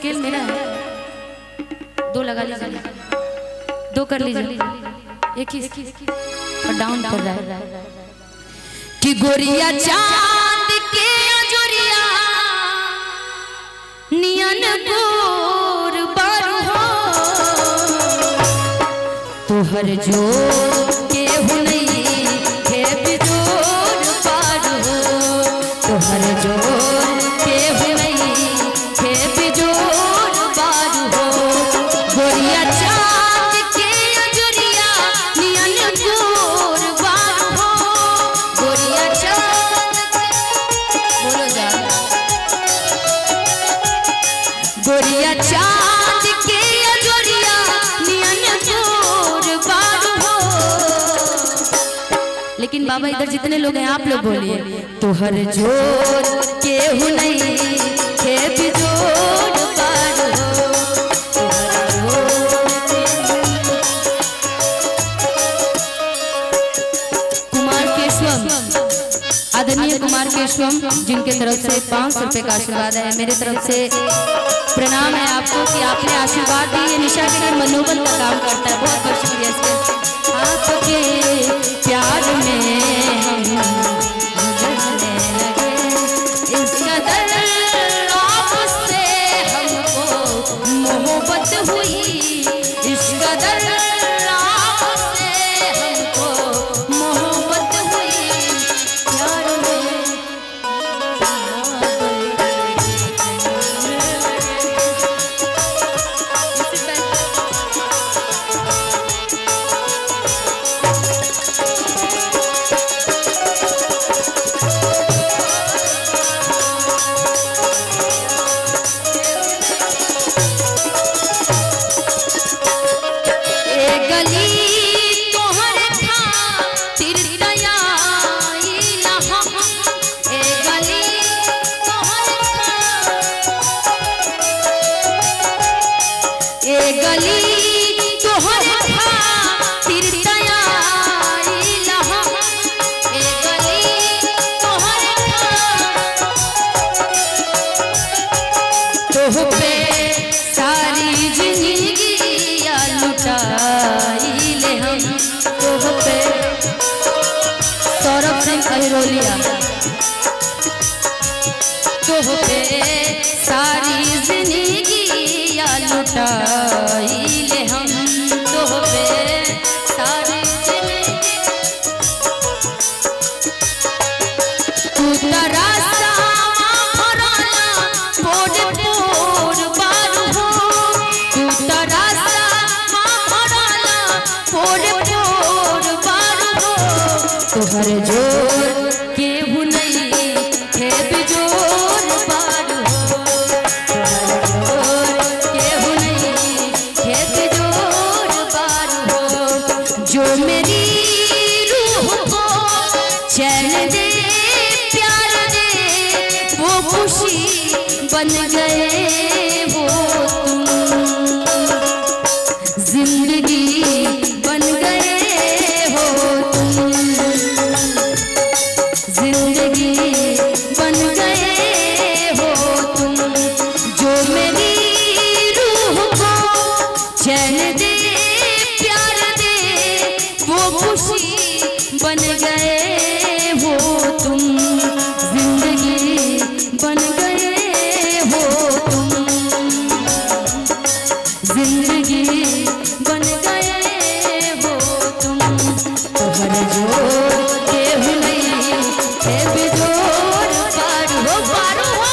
Scale मेरा है, दो लगा लीजिए, दो कर लीजिए, एक ही और डाउन कर रहा है कि गोरिया चांद के अजोरिया नियन गोर बारू हो तुहर जो के हुनई के बिजोर पारू हो तुहर जो के हुनई के बिजोर पारू हो गोरिया चांद के अजोरिया नियन गोर बारू हो गोरिया चांद बोलो जा गोरिया चांद के अजोरिया नियन गोर बारू हो। लेकिन बाबा इधर जितने लोग हैं आप लोग बोलिए तुहर जोर के हुनई के बिजोर बारू हो कुमार केशवम आदरणीय कुमार केशवम जिनके तरफ से 500 रुपए का आशीर्वाद है मेरे तरफ से प्रणाम है आपको कि आपने आशीर्वाद दी। ये निशा के लिए मनोबल का काम करता है, बहुत बहुत शुक्रिया इसके। आपके प्यार में हम जलने लगे इस कदर आपसे हमको मोहब्बत हुई इस कदर आपसे हमको मोहब्बत हुई प्यार में सारी जिंदगी लुटाई ले हम तोह पे सौरभ सिंह अहिरोलिया तोह पे सारी जिंदगी लुटाई ले हम तोह पे सारी जिंदगी तू तरासा तुहर जोर के हुनई के बिजोर बारू हो तुहर जोर के हुनई के बिजोर बारू हो जो मेरी रूह को चैन दे प्यार दे वो खुशी बन गए वो तुम जिंदगी बन गए हो तुम जिंदगी बन गए हो तुम जो मेरी रूह को चैन दे प्यार दे वो खुशी बन गए हो तुम जिंदगी बन गए हो तुम जिंदगी बन गए हो तुम तुहर जोर के हुनई के बिजोर बारू हो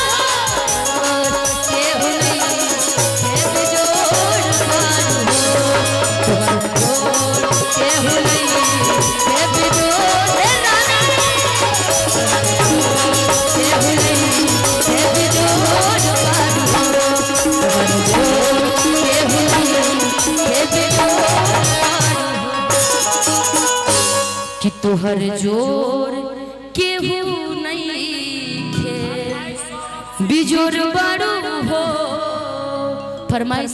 के हुनई के बिजोर बारू हो तुहर जोर के हुनई के बिजोर के हुनई के बिजोर बारू हो तुहर जोर के हुनई के बिजोर कि तुहर जोर केहू नहीं खे बिजोर बारू हो फरमाइश।